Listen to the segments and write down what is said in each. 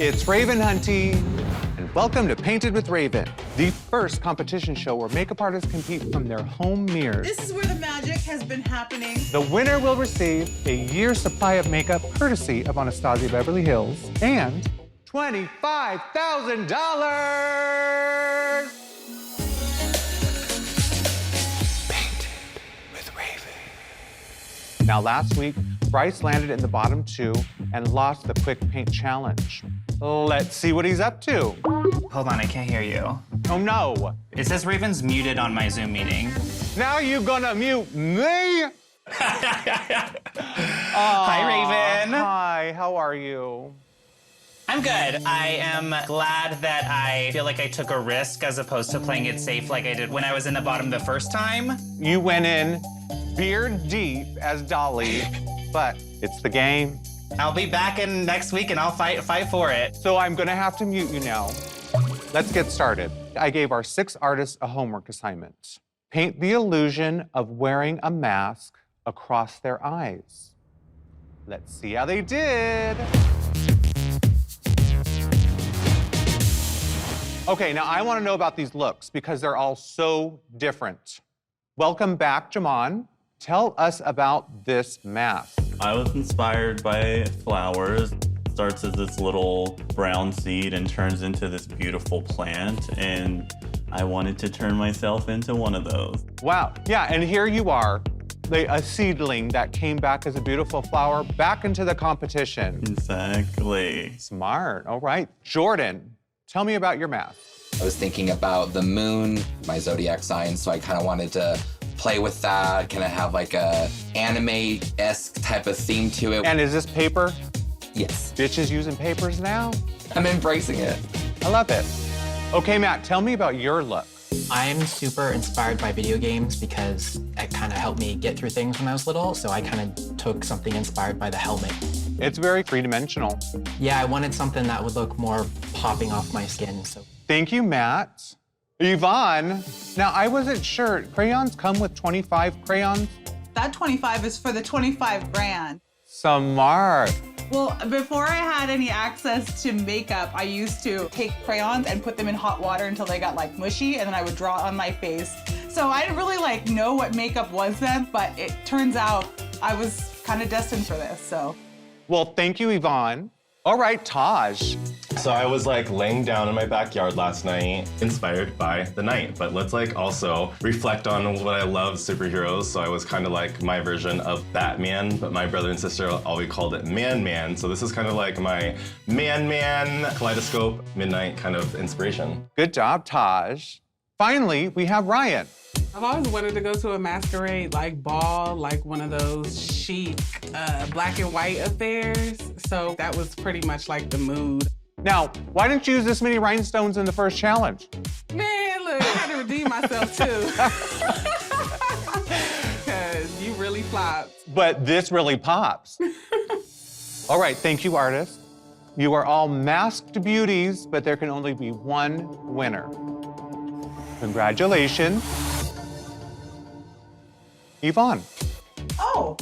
It's Raven Hunty, and welcome to Painted with Raven, the first competition show where makeup artists compete from their home mirrors. This is where the magic has been happening. The winner will receive a year's supply of makeup courtesy of Anastasia Beverly Hills and $25,000! Painted with Raven. Now, last week, Bryce landed in the bottom 2 and lost the quick paint challenge. Let's see what he's up to. Hold on, I can't hear you. Oh no. It says Raven's muted on my Zoom meeting. Now you gonna mute me? Hi, Raven. Hi, how are you? I'm good. I am glad that I feel like I took a risk as opposed to playing it safe like I did when I was in the bottom the first time. You went in beard deep as Dolly, but it's the game. I'll be back in next week and I'll fight for it. So I'm gonna have to mute you now. Let's get started. I gave our 6 artists a homework assignment. Paint the illusion of wearing a mask across their eyes. Let's see how they did. Okay, now I wanna know about these looks because they're all so different. Welcome back, Jamon. Tell us about this mask. I was inspired by flowers. Starts as this little brown seed and turns into this beautiful plant, and I wanted to turn myself into one of those. Wow, yeah, and here you are, a seedling that came back as a beautiful flower back into the competition. Exactly. Smart, all right. Jordan, tell me about your mask. I was thinking about the moon, my zodiac sign, so I kind of wanted to play with that, kind of have like a anime-esque type of theme to it. And is this paper? Yes. Bitches using papers now? I'm embracing it. I love it. Okay, Matt, tell me about your look. I'm super inspired by video games because it kind of helped me get through things when I was little, so I kind of took something inspired by the helmet. It's very three-dimensional. Yeah, I wanted something that would look more popping off my skin, so. Thank you, Matt. Yvonne, now I wasn't sure, crayons come with 25 crayons? That 25 is for the 25 brand. Smart. Well, before I had any access to makeup, I used to take crayons and put them in hot water until they got like mushy, and then I would draw it on my face. So I didn't really like know what makeup was then, but it turns out I was kind of destined for this, so. Well, thank you, Yvonne. All right, Taj. So I was like laying down in my backyard last night, inspired by the night, but let's like also reflect on what I love, superheroes. So I was kind of like my version of Batman, but my brother and sister always called it Man-Man. So this is kind of like my Man-Man kaleidoscope midnight kind of inspiration. Good job, Taj. Finally, we have Ryan. I've always wanted to go to a masquerade, like ball, like one of those chic black and white affairs. So that was pretty much like the mood. Now, why didn't you use this many rhinestones in the first challenge? Man, look, I had to redeem myself too. Because you really flopped. But this really pops. All right, thank you, artists. You are all masked beauties, but there can only be one winner. Congratulations. Yvonne, Oh.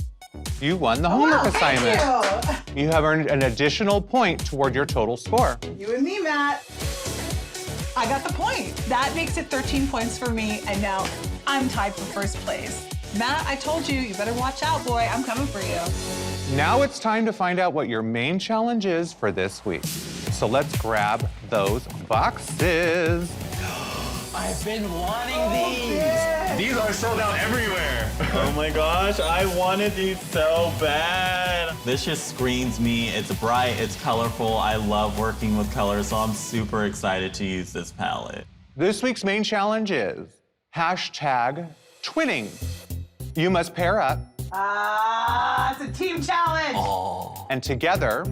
you won the homework wow, assignment. Thank You have earned an additional point toward your total score. you and me, Matt. I got the point. That makes it 13 points for me, and now I'm tied for first place. Matt, I told you, you better watch out, boy. I'm coming for you. Now it's time to find out what your main challenge is for this week. So let's grab those boxes. I've been wanting these. These are sold out everywhere. Oh my gosh, I wanted these so bad. This just screams me. It's bright, it's colorful. I love working with color, so I'm super excited to use this palette. This week's main challenge is #twinning. You must pair up It's a team challenge. and together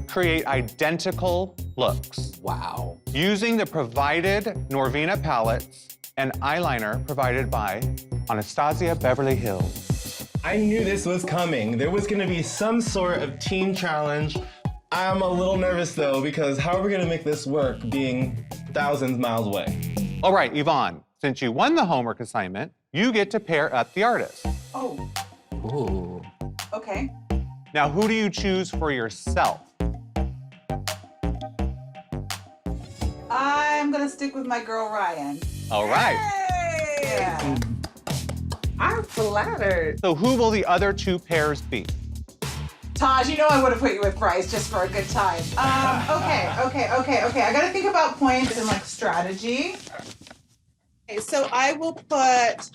create identical looks. Wow. Using the provided Norvina palettes and eyeliner provided by Anastasia Beverly Hills. I knew this was coming. There was gonna be some sort of team challenge. I'm a little nervous though, because how are we gonna make this work being thousands miles away? All right, Yvonne, since you won the homework assignment, you get to pair up the artist. Oh, Ooh. okay. Now, who do you choose for yourself? I'm gonna stick with my girl Ryan. All right. Yeah. I'm flattered. So who will the other two pairs be? Taj, you know I would have put you with Bryce just for a good time. Okay. I gotta think about points and like strategy. Okay, so I will put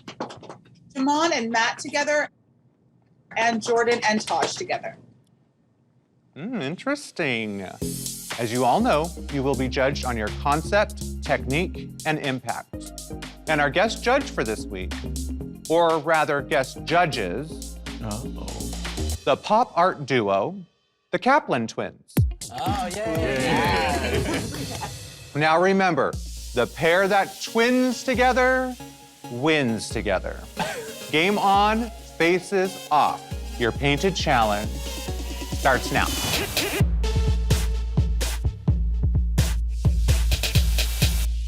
Jamon and Matt together and Jordan and Taj together. Interesting. As you all know, you will be judged on your concept, technique, and impact. And our guest judge for this week, or rather guest judges, the pop art duo, the Kaplan twins. Oh, yay! Now remember, the pair that twins together wins together. Game on, faces off. Your painted challenge starts now.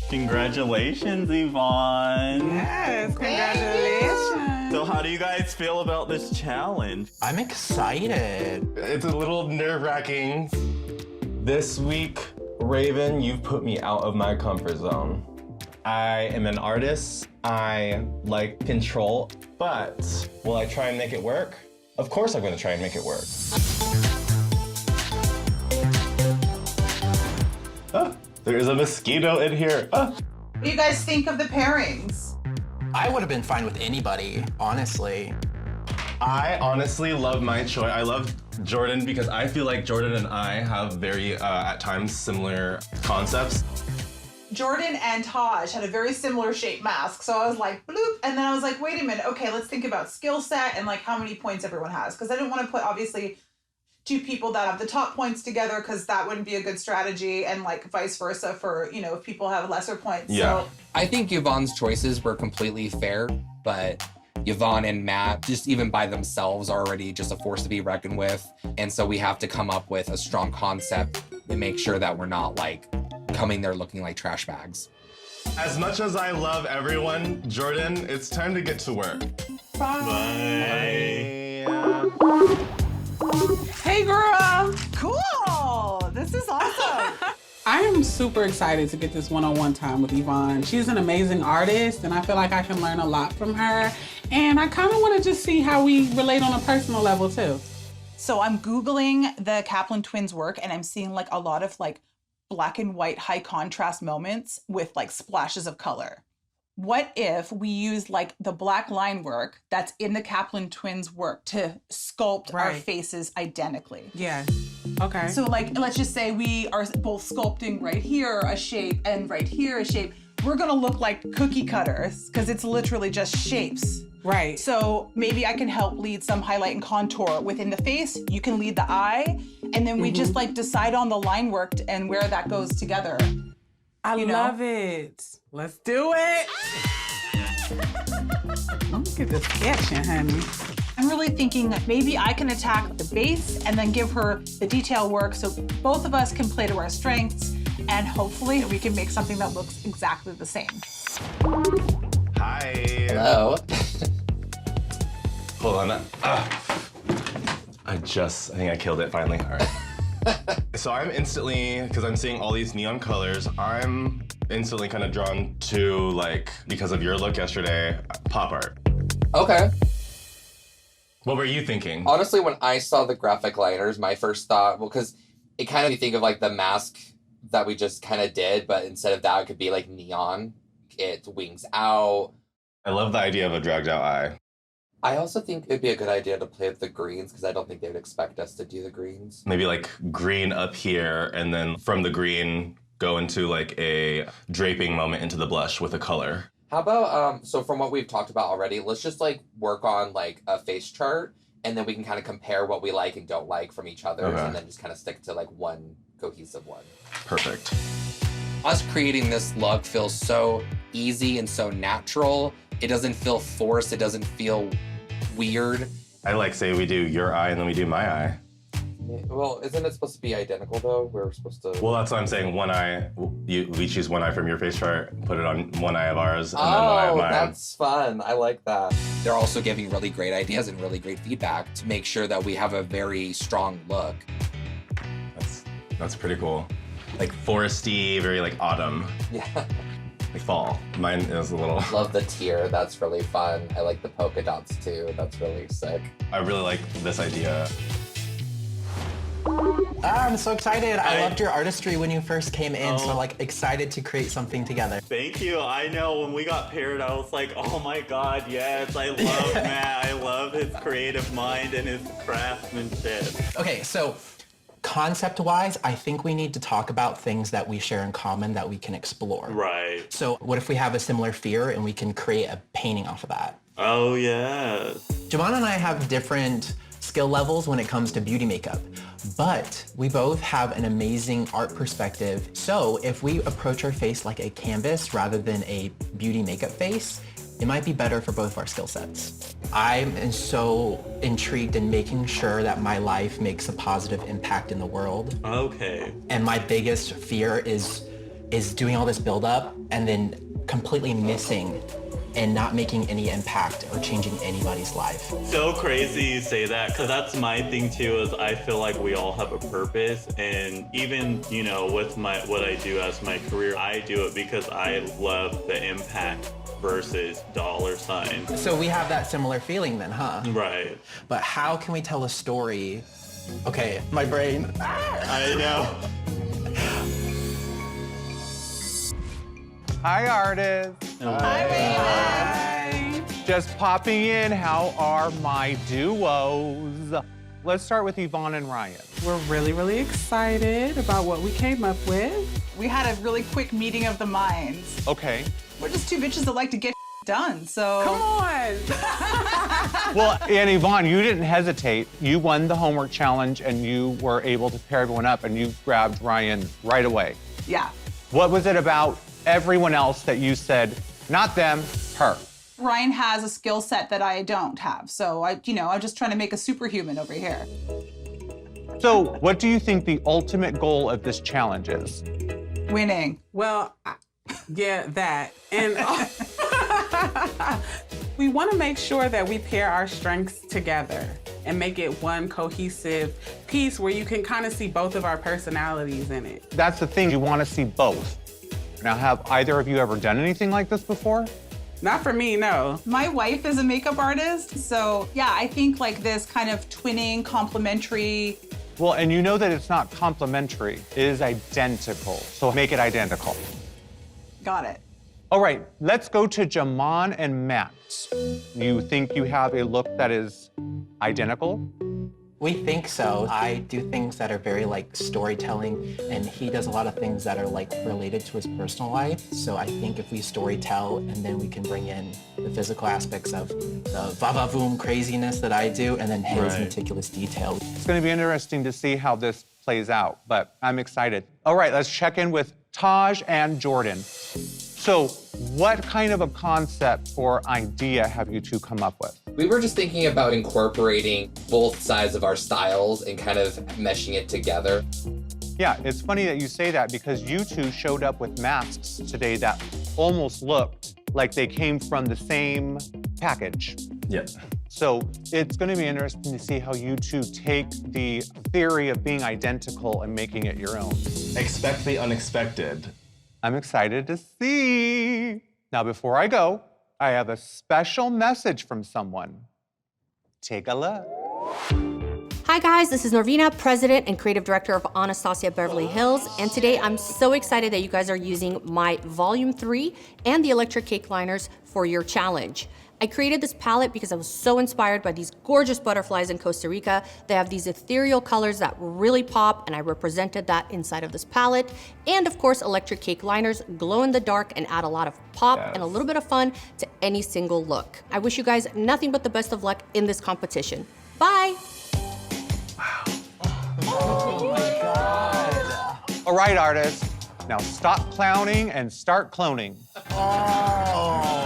Congratulations, Yvonne. Yes, congratulations. So how do you guys feel about this challenge? I'm excited. It's a little nerve-wracking. This week, Raven, you've put me out of my comfort zone. I am an artist. I like control, but will I try and make it work? Of course I'm gonna try and make it work. There is a mosquito in here. What do you guys think of the pairings? I would have been fine with anybody, honestly. I honestly love my choice. I love Jordan because I feel like Jordan and I have very, at times, similar concepts. Jordan and Taj had a very similar shaped mask. So I was like, bloop. And then I was like, wait a minute. Okay, let's think about skill set and like how many points everyone has. Because I didn't want to put, obviously, two people that have the top points together because that wouldn't be a good strategy, and like vice versa for, you know, if people have lesser points. Yeah. So I think Yvonne's choices were completely fair, but Yvonne and Matt, just even by themselves, are already just a force to be reckoned with. And so we have to come up with a strong concept and make sure that we're not like coming there looking like trash bags. As much as I love everyone, Jordan, it's time to get to work. Bye. Hey, girl. cool. This is awesome. I am super excited to get this one-on-one time with Yvonne. She's an amazing artist, and I feel like I can learn a lot from her. And I kind of want to just see how we relate on a personal level, too. So I'm Googling the Kaplan twins' work, and I'm seeing like a lot of like black and white high contrast moments with like splashes of color. What if we use like the black line work that's in the Kaplan twins' work to sculpt our Right. faces identically? Yeah. Okay. So like, let's just say we are both sculpting right here a shape and right here a shape. We're gonna look like cookie cutters because it's literally just shapes. right. So maybe I can help lead some highlight and contour within the face. You can lead the eye. And then we just like decide on the line work and where that goes together. I you know? love it. Let's do it. Let's get the sketching, honey. I'm really thinking that maybe I can attack the base and then give her the detail work so both of us can play to our strengths, and hopefully we can make something that looks exactly the same. Hi. Hello. Hold on. I think I killed it finally. All right. So I'm instantly, because I'm seeing all these neon colors, I'm instantly kind of drawn to, like, because of your look yesterday, pop art. Okay. What were you thinking? Honestly, when I saw the graphic liners, my first thought, well, because it kind of, you think of like the mask that we just kind of did, but instead of that, it could be like neon. It wings out. I love the idea of a dragged out eye. I also think it'd be a good idea to play with the greens because I don't think they would expect us to do the greens. Maybe like green up here, and then from the green, go into like a draping moment into the blush with a color. How about, so from what we've talked about already, let's just like work on like a face chart, and then we can kind of compare what we like and don't like from each other, Okay. and then just kind of stick to like one cohesive one. Perfect. Us creating this look feels so easy and so natural. It doesn't feel forced. It doesn't feel weird. I like say we do your eye and then we do my eye. Well, isn't it supposed to be identical though? We're supposed to. Well, that's what I'm saying. One eye, we choose one eye from your face chart, put it on one eye of ours, and then one eye of Oh, mine. that's fun. I like that. They're also giving really great ideas and really great feedback to make sure that we have a very strong look. That's pretty cool. like foresty, very like autumn, Yeah. like fall. Mine is a little. Love the tear. That's really fun. I like the polka dots too. That's really sick. I really like this idea. I'm so excited. I loved your artistry when you first came in, so like excited to create something together. Thank you. I know when we got paired, I was like, oh my God, yes, I love Matt. I love his creative mind and his craftsmanship. Okay, so concept-wise, I think we need to talk about things that we share in common that we can explore. Right. So what if we have a similar fear and we can create a painting off of that? Oh, yes. Javon and I have different skill levels when it comes to beauty makeup, but we both have an amazing art perspective. So if we approach our face like a canvas rather than a beauty makeup face, it might be better for both of our skill sets. I'm so intrigued in making sure that my life makes a positive impact in the world. Okay. And my biggest fear is doing all this buildup and then completely missing and not making any impact or changing anybody's life. So crazy you say that, because that's my thing too, is I feel like we all have a purpose, and even, you know, with what I do as my career, I do it because I love the impact versus dollar sign. So we have that similar feeling then, huh? Right. But how can we tell a story? Okay, my brain. I know. Hi, artists. Hi. Just popping in. How are my duos? Let's start with Yvonne and Ryan. We're really, really excited about what we came up with. We had a really quick meeting of the minds. Okay. We're just two bitches that like to get done, so. Come on. Well, and Yvonne, you didn't hesitate. You won the homework challenge and you were able to pair everyone up and you grabbed Ryan right away. Yeah. What was it about everyone else that you said, not them, her? Ryan has a skill set that I don't have, so I'm just trying to make a superhuman over here. So what do you think the ultimate goal of this challenge is? Winning. Well, yeah, that. And we want to make sure that we pair our strengths together and make it one cohesive piece where you can kind of see both of our personalities in it. That's the thing, you want to see both. Now, have either of you ever done anything like this before? Not for me, no. My wife is a makeup artist, so yeah, I think like this kind of twinning, complementary. Well, and you know that it's not complementary, it is identical. So make it identical. Got it. All right, let's go to Jaman and Matt. You think you have a look that is identical? We think so. I do things that are very like storytelling, and he does a lot of things that are like related to his personal life. So I think if we storytell and then we can bring in the physical aspects of the va-va-voom craziness that I do, and then his meticulous detail. It's gonna be interesting to see how this plays out, but I'm excited. All right, let's check in with Taj and Jordan. So what kind of a concept or idea have you two come up with? We were just thinking about incorporating both sides of our styles and kind of meshing it together. Yeah, it's funny that you say that because you two showed up with masks today that almost looked like they came from the same package. Yep. So it's going to be interesting to see how you two take the theory of being identical and making it your own. Expect the unexpected. I'm excited to see. Now, before I go, I have a special message from someone. Take a look. Hi guys, this is Norvina, President and Creative Director of Anastasia Beverly Hills, and today I'm so excited that you guys are using my Volume 3 and the electric cake liners for your challenge. I created this palette because I was so inspired by these gorgeous butterflies in Costa Rica. They have these ethereal colors that really pop, and I represented that inside of this palette. And of course, electric cake liners glow in the dark and add a lot of pop and a little bit of fun to any single look. I wish you guys nothing but the best of luck in this competition. Bye! Oh my God. All right, artists. Now stop clowning and start cloning. Oh.